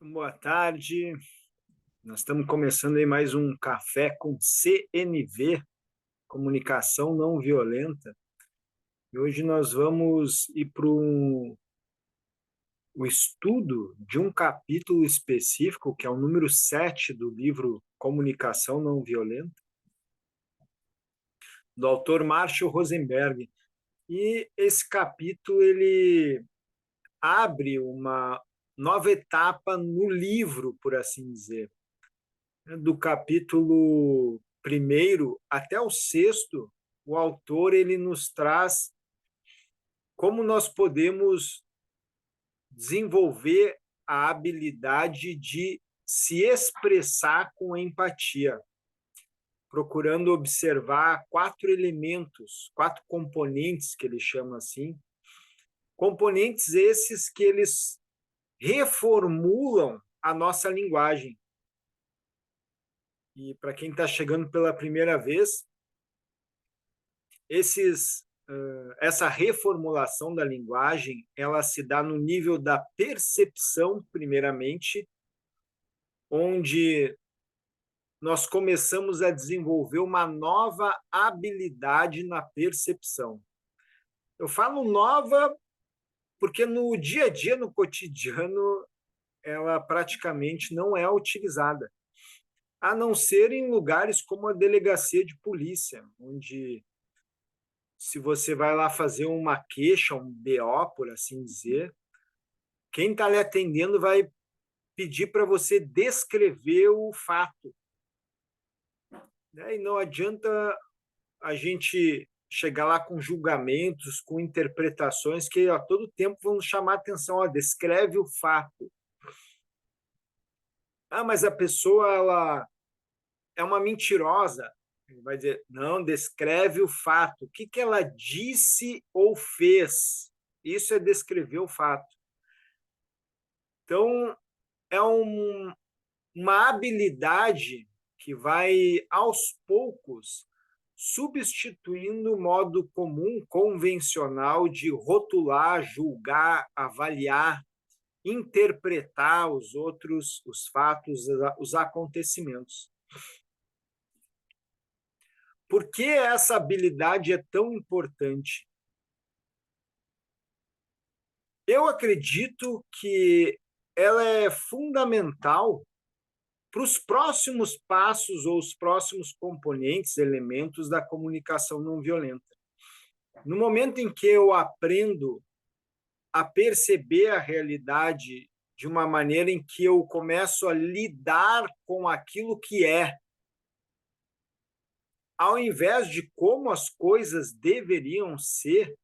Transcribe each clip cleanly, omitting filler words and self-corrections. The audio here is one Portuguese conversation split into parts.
Boa tarde. Nós estamos começando aí mais um café com CNV, Comunicação Não Violenta. E hoje nós vamos ir para o estudo de um capítulo específico, que é o número 7 do livro Comunicação Não Violenta, do autor Marshall Rosenberg. E esse capítulo ele abre uma nova etapa no livro, por assim dizer, do capítulo primeiro até o sexto, o autor ele nos traz como nós podemos desenvolver a habilidade de se expressar com empatia, procurando observar quatro elementos, quatro componentes que ele chama assim, componentes esses que eles reformulam a nossa linguagem. E para quem está chegando pela primeira vez, essa reformulação da linguagem, ela se dá no nível da percepção, primeiramente, onde nós começamos a desenvolver uma nova habilidade na percepção. Eu falo nova porque no dia a dia, no cotidiano, ela praticamente não é utilizada, a não ser em lugares como a delegacia de polícia, onde se você vai lá fazer uma queixa, um BO, por assim dizer, quem está lhe atendendo vai pedir para você descrever o fato. Né? E não adianta a gente chegar lá com julgamentos, com interpretações que a todo tempo vão chamar a atenção. Ó, descreve o fato. Ah, mas a pessoa ela é uma mentirosa. Ele vai dizer, não, descreve o fato. O que, que ela disse ou fez? Isso é descrever o fato. Então, é uma habilidade que vai, aos poucos, substituindo o modo comum, convencional de rotular, julgar, avaliar, interpretar os outros, os fatos, os acontecimentos. Por que essa habilidade é tão importante? Eu acredito que ela é fundamental para os próximos passos ou os próximos componentes, elementos da comunicação não violenta. No momento em que eu aprendo a perceber a realidade de uma maneira em que eu começo a lidar com aquilo que é, ao invés de como as coisas deveriam ser,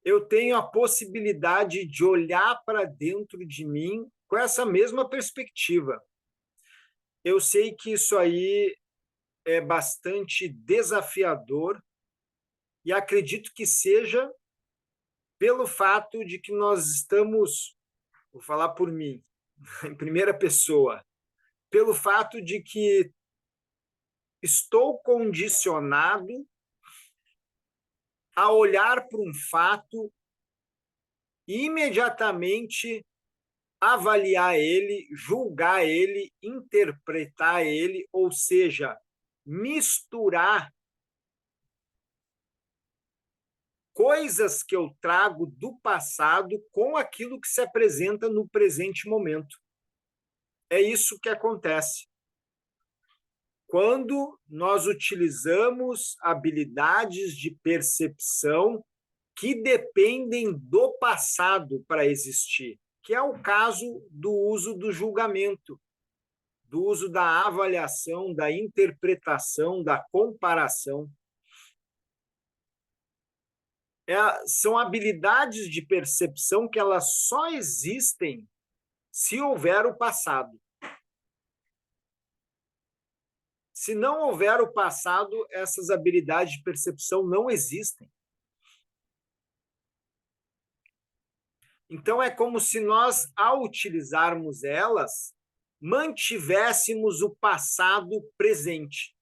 eu tenho a possibilidade de olhar para dentro de mim com essa mesma perspectiva. Eu sei que isso aí é bastante desafiador e acredito que seja pelo fato de que nós estamos, vou falar por mim, em primeira pessoa, pelo fato de que estou condicionado a olhar para um fato e imediatamente avaliar ele, julgar ele, interpretar ele, ou seja, misturar coisas que eu trago do passado com aquilo que se apresenta no presente momento. É isso que acontece. Quando nós utilizamos habilidades de percepção que dependem do passado para existir, que é o caso do uso do julgamento, do uso da avaliação, da interpretação, da comparação. São habilidades de percepção que elas só existem se houver o passado. Se não houver o passado, essas habilidades de percepção não existem. Então, é como se nós, ao utilizarmos elas, mantivéssemos o passado presente.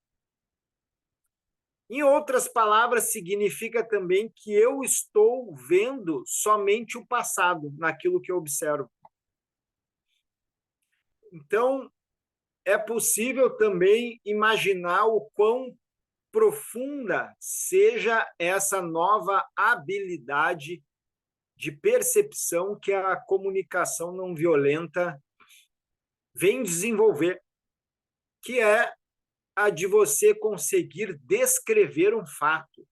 Em outras palavras, significa também que eu estou vendo somente o passado naquilo que eu observo. Então, é possível também imaginar o quão profunda seja essa nova habilidade de percepção que a comunicação não violenta vem desenvolver, que é a de você conseguir descrever um fato,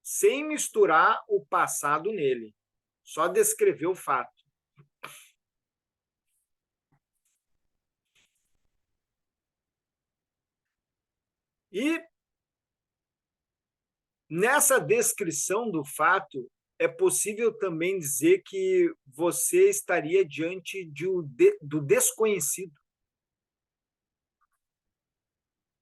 sem misturar o passado nele, só descrever o fato. E nessa descrição do fato, é possível também dizer que você estaria diante do desconhecido,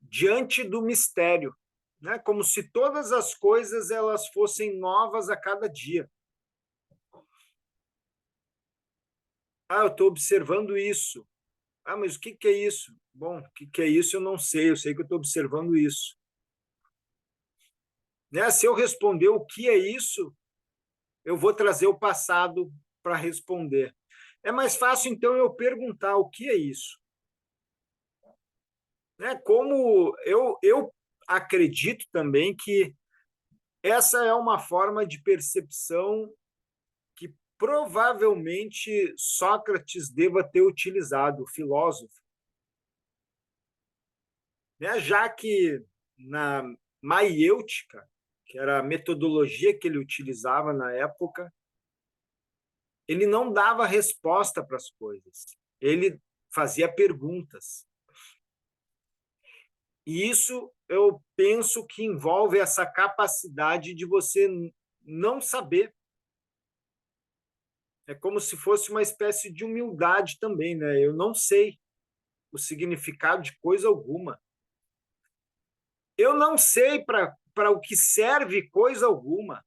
diante do mistério, né? Como se todas as coisas elas fossem novas a cada dia. Ah, eu estou observando isso. Ah, mas o que é isso? Bom, o que é isso eu não sei, eu sei que eu estou observando isso. Né? Se eu responder o que é isso, eu vou trazer o passado para responder. É mais fácil, então, eu perguntar o que é isso. Né? Como eu acredito também que essa é uma forma de percepção que provavelmente Sócrates deva ter utilizado, o filósofo, né? Já que na maiêutica, que era a metodologia que ele utilizava na época, ele não dava resposta para as coisas, ele fazia perguntas. E isso eu penso que envolve essa capacidade de você não saber. É como se fosse uma espécie de humildade também, né? Eu não sei o significado de coisa alguma. Eu não sei para o que serve coisa alguma.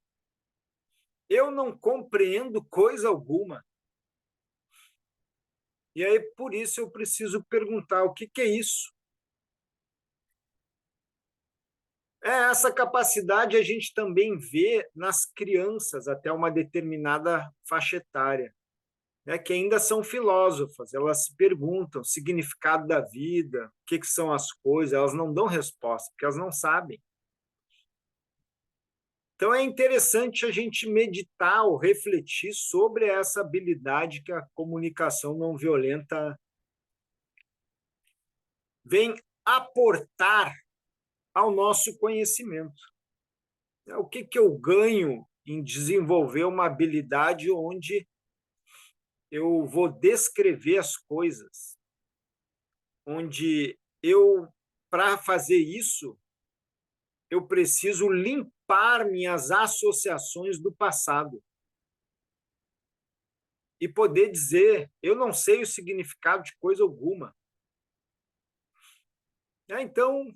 Eu não compreendo coisa alguma. E aí, por isso, eu preciso perguntar o que é isso? Essa capacidade a gente também vê nas crianças até uma determinada faixa etária, né, que ainda são filósofas, elas se perguntam o significado da vida, o que são as coisas, elas não dão resposta, porque elas não sabem. Então é interessante a gente meditar ou refletir sobre essa habilidade que a comunicação não violenta vem aportar ao nosso conhecimento. O que eu ganho em desenvolver uma habilidade onde eu vou descrever as coisas, onde eu, para fazer isso, eu preciso limpar minhas associações do passado e poder dizer, eu não sei o significado de coisa alguma. Então,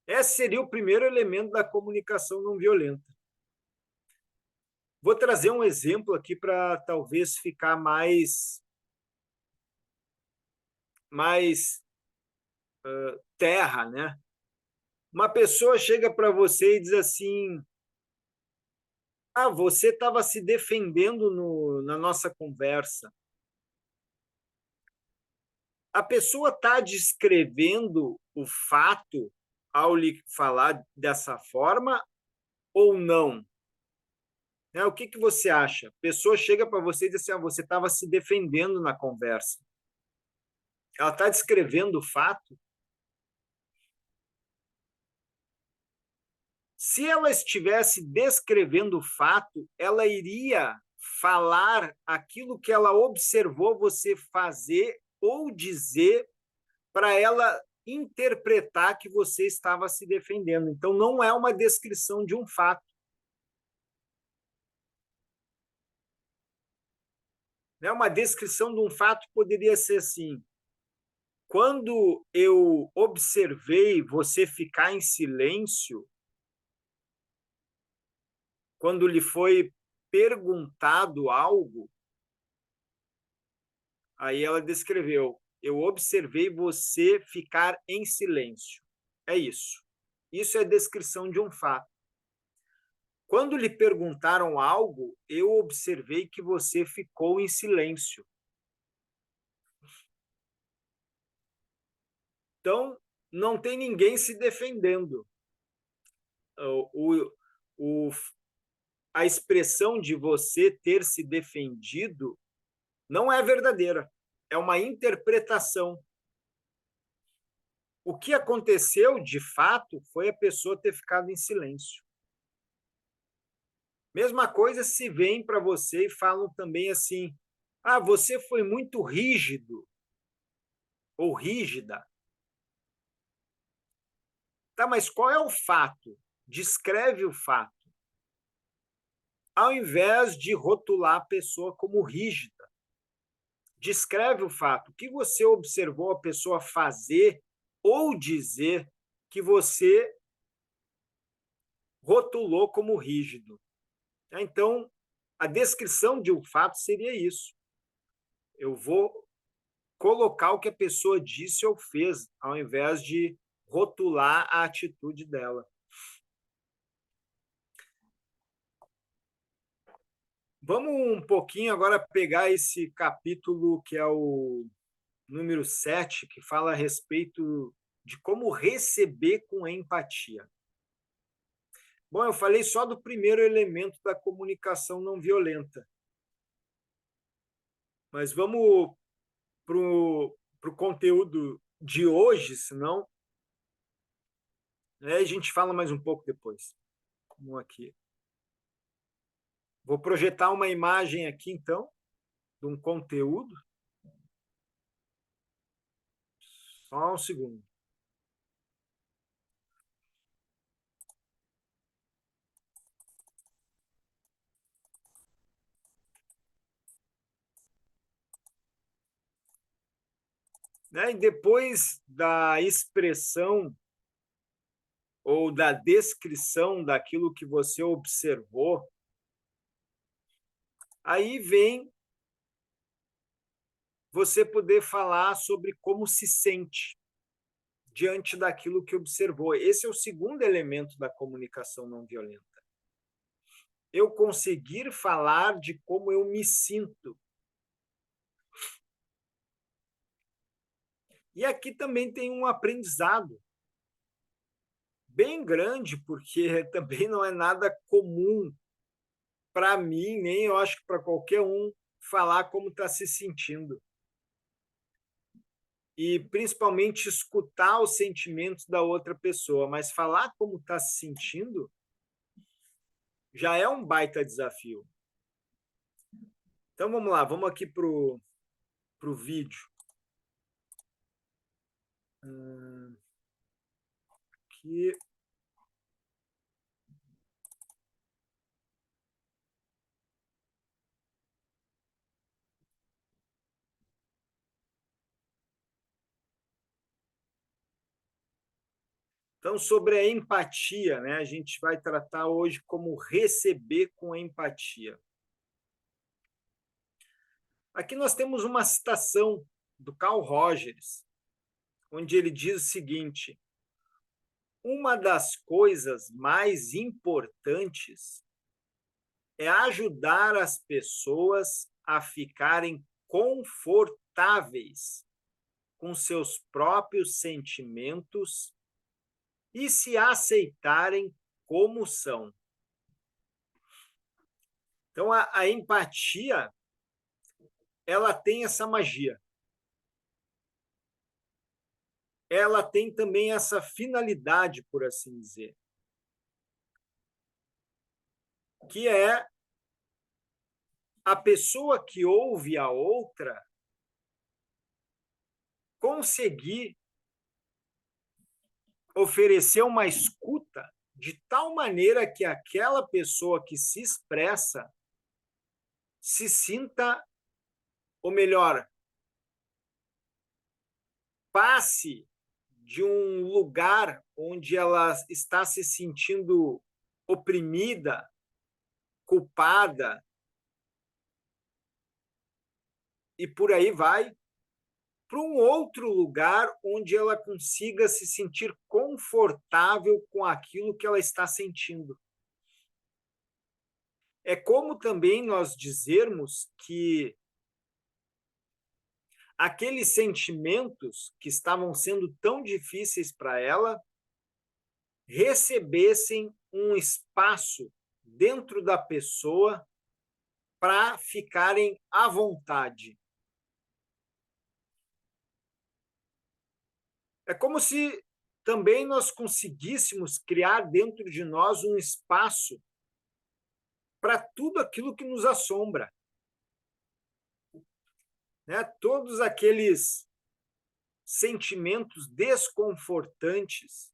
esse seria o primeiro elemento da comunicação não violenta. Vou trazer um exemplo aqui para talvez ficar mais terra, né? Uma pessoa chega para você e diz assim: ah, você estava se defendendo na nossa conversa. A pessoa está descrevendo o fato ao lhe falar dessa forma ou não? O que você acha? A pessoa chega para você e diz assim: ah, você estava se defendendo na conversa. Ela está descrevendo o fato. Se ela estivesse descrevendo o fato, ela iria falar aquilo que ela observou você fazer ou dizer para ela interpretar que você estava se defendendo. Então, não é uma descrição de um fato. Uma descrição de um fato poderia ser assim: quando eu observei você ficar em silêncio, quando lhe foi perguntado algo, aí ela descreveu: eu observei você ficar em silêncio. É isso. Isso é descrição de um fato. Quando lhe perguntaram algo, eu observei que você ficou em silêncio. Então, não tem ninguém se defendendo. O, o, a expressão de você ter se defendido não é verdadeira, é uma interpretação. O que aconteceu, de fato, foi a pessoa ter ficado em silêncio. Mesma coisa se vem para você e falam também assim: ah, você foi muito rígido ou rígida. Tá, mas qual é o fato? Descreve o fato. Ao invés de rotular a pessoa como rígida, descreve o fato. O que você observou a pessoa fazer ou dizer que você rotulou como rígido. Então, a descrição de um fato seria isso. Eu vou colocar o que a pessoa disse ou fez, ao invés de rotular a atitude dela. Vamos um pouquinho agora pegar esse capítulo que é o número 7, que fala a respeito de como receber com empatia. Bom, eu falei só do primeiro elemento da comunicação não violenta. Mas vamos para o conteúdo de hoje, senão a gente fala mais um pouco depois. Vamos aqui. Vou projetar uma imagem aqui, então, de um conteúdo. Só um segundo. E depois da expressão ou da descrição daquilo que você observou, aí vem você poder falar sobre como se sente diante daquilo que observou. Esse é o segundo elemento da comunicação não violenta. Eu conseguir falar de como eu me sinto. E aqui também tem um aprendizado bem grande, porque também não é nada comum para mim, nem eu acho que para qualquer um, falar como está se sentindo. E principalmente escutar os sentimentos da outra pessoa, mas falar como está se sentindo já é um baita desafio. Então vamos lá, vamos aqui para o vídeo. Aqui. Então, sobre a empatia, né? A gente vai tratar hoje como receber com empatia. Aqui nós temos uma citação do Carl Rogers, onde ele diz o seguinte: uma das coisas mais importantes é ajudar as pessoas a ficarem confortáveis com seus próprios sentimentos e se aceitarem como são. Então, a empatia, ela tem essa magia. Ela tem também essa finalidade, por assim dizer, que é a pessoa que ouve a outra conseguir oferecer uma escuta de tal maneira que aquela pessoa que se expressa se sinta, ou melhor, passe de um lugar onde ela está se sentindo oprimida, culpada, e por aí vai, para um outro lugar onde ela consiga se sentir confortável com aquilo que ela está sentindo. É como também nós dizermos que aqueles sentimentos que estavam sendo tão difíceis para ela recebessem um espaço dentro da pessoa para ficarem à vontade. É como se também nós conseguíssemos criar dentro de nós um espaço para tudo aquilo que nos assombra, né? Todos aqueles sentimentos desconfortantes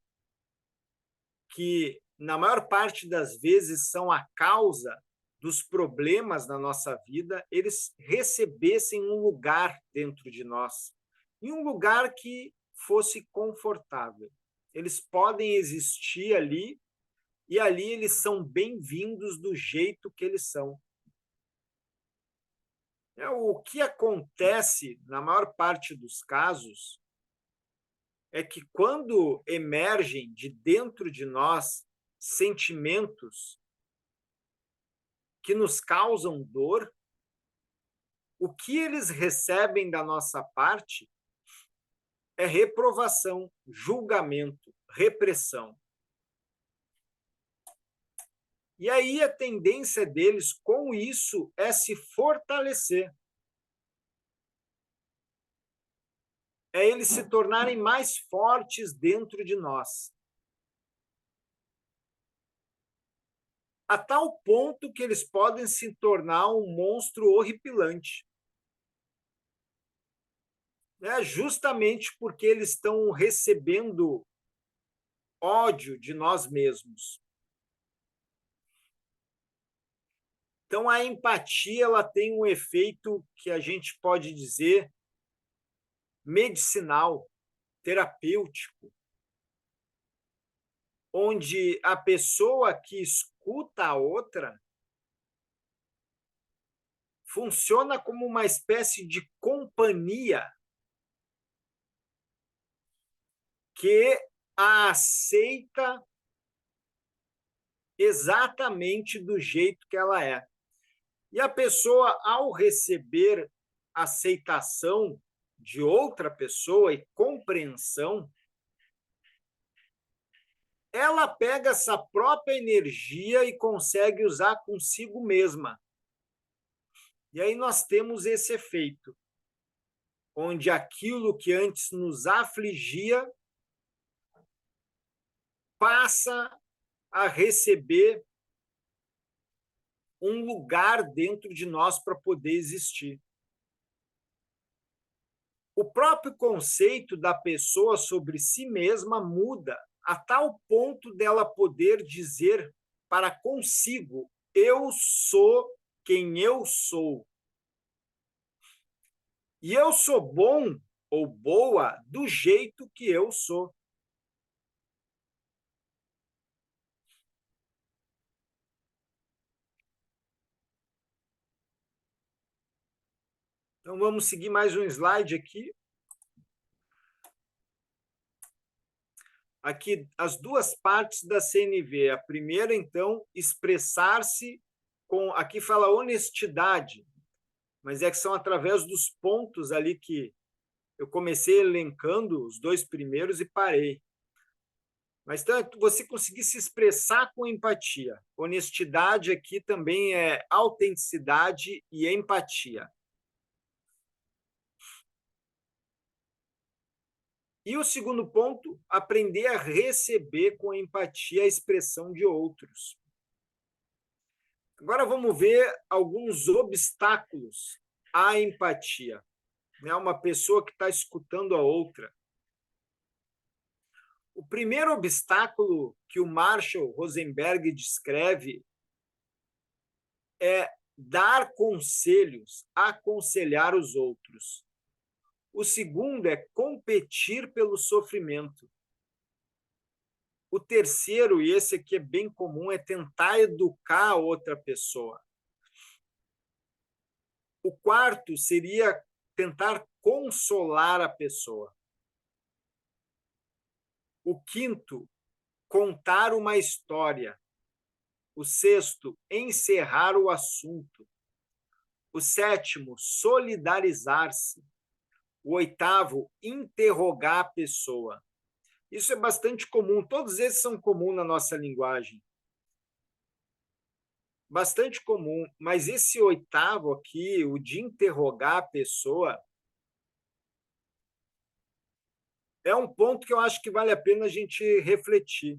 que, na maior parte das vezes, são a causa dos problemas na nossa vida, eles recebessem um lugar dentro de nós, e um lugar que fosse confortável. Eles podem existir ali, e ali eles são bem-vindos do jeito que eles são. O que acontece, na maior parte dos casos, é que quando emergem de dentro de nós sentimentos que nos causam dor, o que eles recebem da nossa parte é reprovação, julgamento, repressão. E aí a tendência deles com isso é se fortalecer. É eles se tornarem mais fortes dentro de nós. A tal ponto que eles podem se tornar um monstro horripilante. Justamente porque eles estão recebendo ódio de nós mesmos. Então, a empatia ela tem um efeito que a gente pode dizer medicinal, terapêutico, onde a pessoa que escuta a outra funciona como uma espécie de companhia que a aceita exatamente do jeito que ela é. E a pessoa, ao receber aceitação de outra pessoa e compreensão, ela pega essa própria energia e consegue usar consigo mesma. E aí nós temos esse efeito, onde aquilo que antes nos afligia passa a receber um lugar dentro de nós para poder existir. O próprio conceito da pessoa sobre si mesma muda a tal ponto dela poder dizer para consigo: eu sou quem eu sou. E eu sou bom ou boa do jeito que eu sou. Então vamos seguir mais um slide aqui. Aqui as duas partes da CNV. A primeira, então, expressar-se com, aqui fala honestidade, mas é que são através dos pontos ali que eu comecei elencando os dois primeiros e parei. Mas então, você conseguir se expressar com empatia. Honestidade aqui também é autenticidade e empatia. E o segundo ponto, aprender a receber com empatia a expressão de outros. Agora vamos ver alguns obstáculos à empatia. Uma pessoa que está escutando a outra. O primeiro obstáculo que o Marshall Rosenberg descreve é dar conselhos, aconselhar os outros. O segundo é competir pelo sofrimento. O terceiro, e esse aqui é bem comum, é tentar educar a outra pessoa. O quarto seria tentar consolar a pessoa. O quinto, contar uma história. O sexto, encerrar o assunto. O sétimo, solidarizar-se. O oitavo, interrogar a pessoa. Isso é bastante comum, todos esses são comuns na nossa linguagem. Bastante comum, mas esse oitavo aqui, o de interrogar a pessoa, é um ponto que eu acho que vale a pena a gente refletir.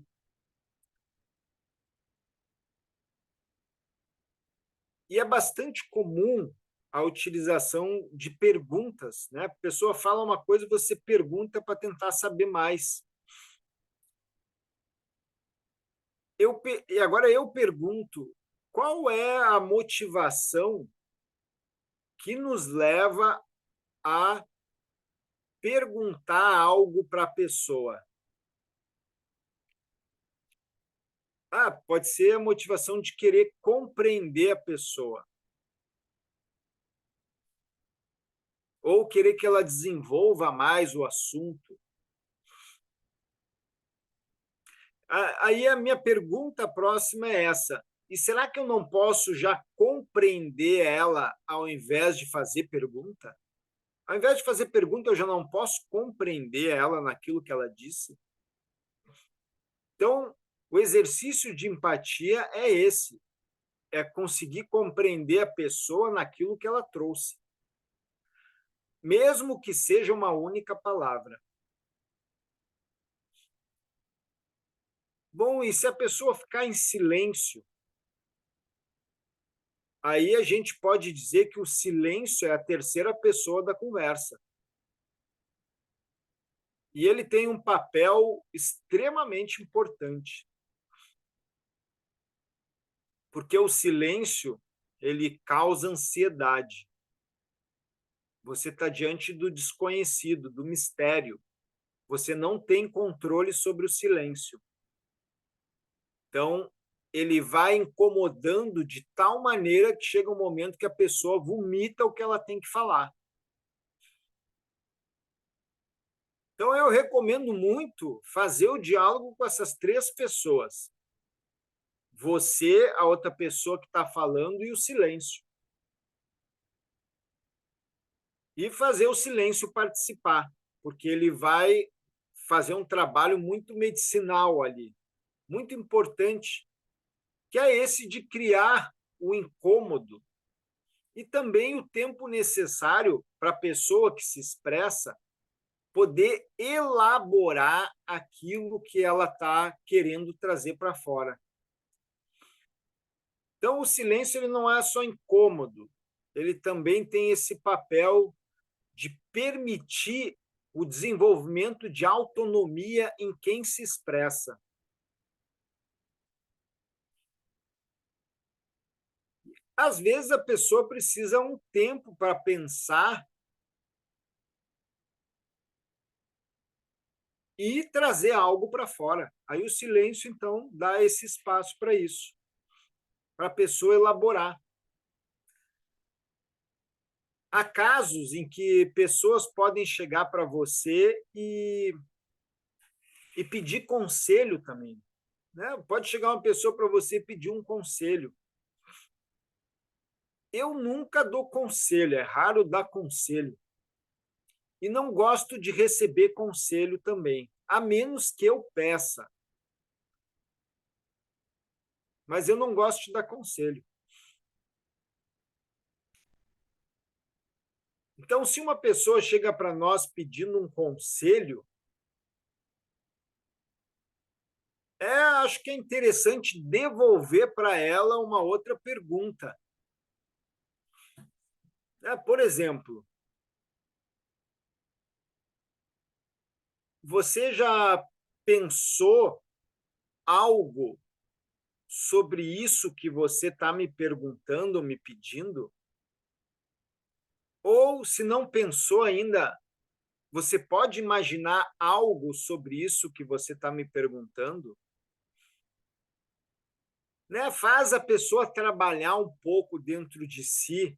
E é bastante comum a utilização de perguntas, né? A pessoa fala uma coisa e você pergunta para tentar saber mais. E agora eu pergunto, qual é a motivação que nos leva a perguntar algo para a pessoa? Pode ser a motivação de querer compreender a pessoa, ou querer que ela desenvolva mais o assunto. Aí a minha pergunta próxima é essa: e será que eu não posso já compreender ela ao invés de fazer pergunta? Ao invés de fazer pergunta, eu já não posso compreender ela naquilo que ela disse? Então, o exercício de empatia é esse: é conseguir compreender a pessoa naquilo que ela trouxe, mesmo que seja uma única palavra. Bom, e se a pessoa ficar em silêncio, aí a gente pode dizer que o silêncio é a terceira pessoa da conversa. E ele tem um papel extremamente importante, porque o silêncio ele causa ansiedade. Você está diante do desconhecido, do mistério. Você não tem controle sobre o silêncio. Então, ele vai incomodando de tal maneira que chega um momento que a pessoa vomita o que ela tem que falar. Então, eu recomendo muito fazer o diálogo com essas três pessoas. Você, a outra pessoa que está falando e o silêncio. E fazer o silêncio participar, porque ele vai fazer um trabalho muito medicinal ali, muito importante, que é esse de criar o incômodo e também o tempo necessário para a pessoa que se expressa poder elaborar aquilo que ela está querendo trazer para fora. Então, o silêncio ele não é só incômodo, ele também tem esse papel de permitir o desenvolvimento de autonomia em quem se expressa. Às vezes, a pessoa precisa um tempo para pensar e trazer algo para fora. Aí o silêncio, então, dá esse espaço para isso, para a pessoa elaborar. Há casos em que pessoas podem chegar para você e pedir conselho também. Né? Pode chegar uma pessoa para você e pedir um conselho. Eu nunca dou conselho, é raro dar conselho. E não gosto de receber conselho também, a menos que eu peça. Mas eu não gosto de dar conselho. Então, se uma pessoa chega para nós pedindo um conselho, acho que é interessante devolver para ela uma outra pergunta. Por exemplo, você já pensou algo sobre isso que você está me perguntando, me pedindo? Ou, se não pensou ainda, você pode imaginar algo sobre isso que você está me perguntando? Né? Faz a pessoa trabalhar um pouco dentro de si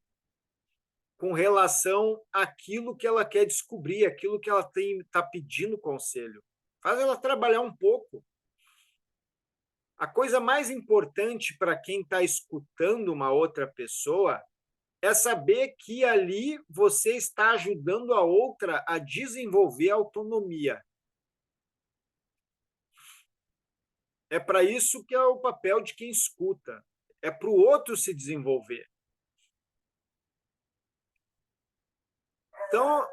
com relação àquilo que ela quer descobrir, aquilo que ela está pedindo conselho. Faz ela trabalhar um pouco. A coisa mais importante para quem está escutando uma outra pessoa é saber que ali você está ajudando a outra a desenvolver a autonomia. É para isso que é o papel de quem escuta. É para o outro se desenvolver. Então,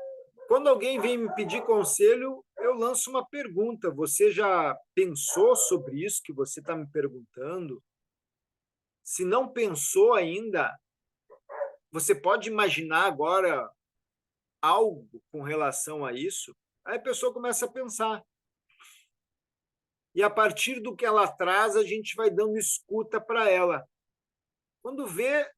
quando alguém vem me pedir conselho, eu lanço uma pergunta. Você já pensou sobre isso que você está me perguntando? Se não pensou ainda, você pode imaginar agora algo com relação a isso? Aí a pessoa começa a pensar. E a partir do que ela traz, a gente vai dando escuta para ela. Quando vê,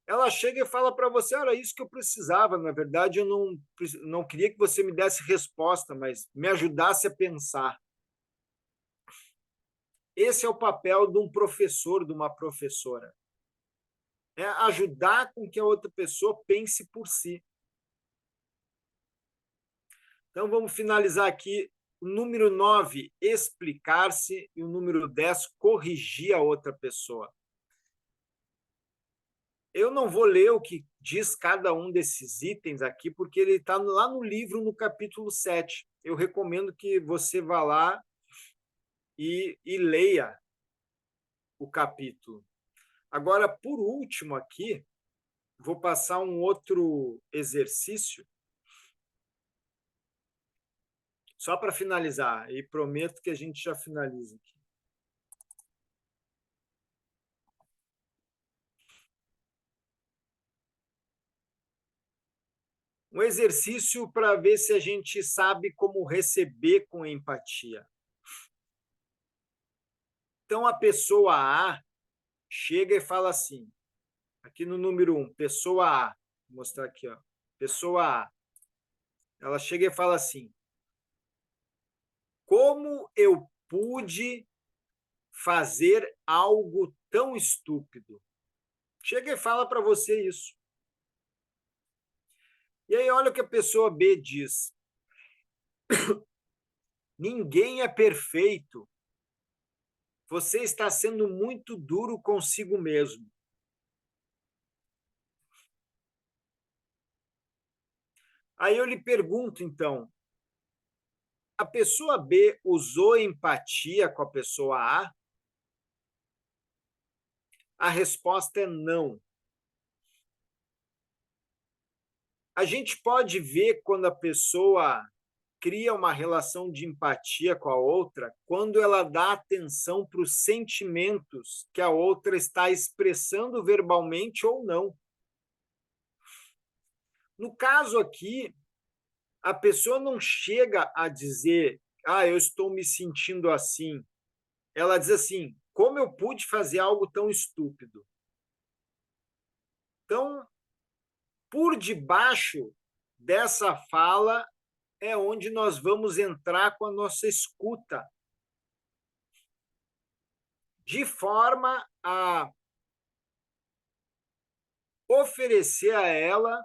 ela chega e fala para você: era isso que eu precisava. Na verdade, eu não queria que você me desse resposta, mas me ajudasse a pensar. Esse é o papel de um professor, de uma professora. É ajudar com que a outra pessoa pense por si. Então, vamos finalizar aqui. O número 9, explicar-se, e o número 10, corrigir a outra pessoa. Eu não vou ler o que diz cada um desses itens aqui, porque ele está lá no livro, no capítulo 7. Eu recomendo que você vá lá e leia o capítulo. Agora, por último aqui, vou passar um outro exercício, só para finalizar, e prometo que a gente já finaliza aqui. Um exercício para ver se a gente sabe como receber com empatia. Então, a pessoa A chega e fala assim, aqui no número 1, pessoa A, vou mostrar aqui, ó, pessoa A, ela chega e fala assim, como eu pude fazer algo tão estúpido? Chega e fala para você isso. E aí olha o que a pessoa B diz. Ninguém é perfeito. Você está sendo muito duro consigo mesmo. Aí eu lhe pergunto, então, a pessoa B usou empatia com a pessoa A? A resposta é não. A gente pode ver quando a pessoa cria uma relação de empatia com a outra quando ela dá atenção para os sentimentos que a outra está expressando verbalmente ou não. No caso aqui, a pessoa não chega a dizer, eu estou me sentindo assim. Ela diz assim, como eu pude fazer algo tão estúpido? Então, por debaixo dessa fala é onde nós vamos entrar com a nossa escuta, de forma a oferecer a ela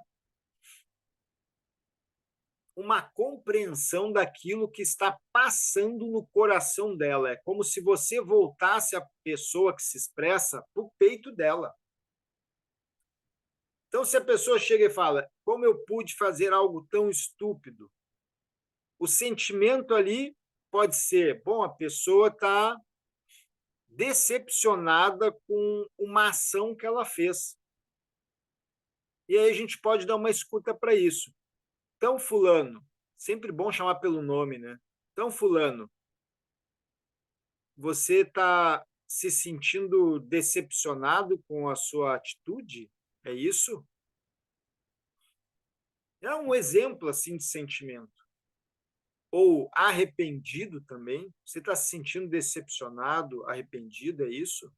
uma compreensão daquilo que está passando no coração dela. É como se você voltasse a pessoa que se expressa para o peito dela. Então, se a pessoa chega e fala, como eu pude fazer algo tão estúpido? O sentimento ali pode ser, bom, a pessoa está decepcionada com uma ação que ela fez. E aí a gente pode dar uma escuta para isso. Então, fulano, sempre bom chamar pelo nome, né? Então, fulano, você está se sentindo decepcionado com a sua atitude? É isso? É um exemplo assim de sentimento. Ou arrependido também. Você está se sentindo decepcionado, arrependido, é isso?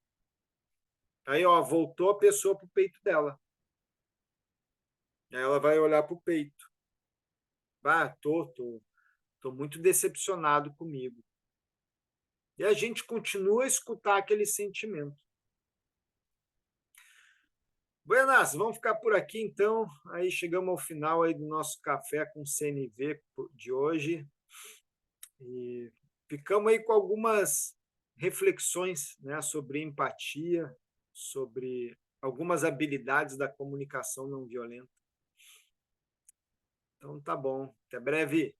Aí, ó, voltou a pessoa para o peito dela. Aí ela vai olhar para o peito. Tô muito decepcionado comigo. E a gente continua a escutar aquele sentimento. Buenas, vamos ficar por aqui então. Aí chegamos ao final aí do nosso café com CNV de hoje e ficamos aí com algumas reflexões, né, sobre empatia, sobre algumas habilidades da comunicação não violenta. Então tá bom. Até breve.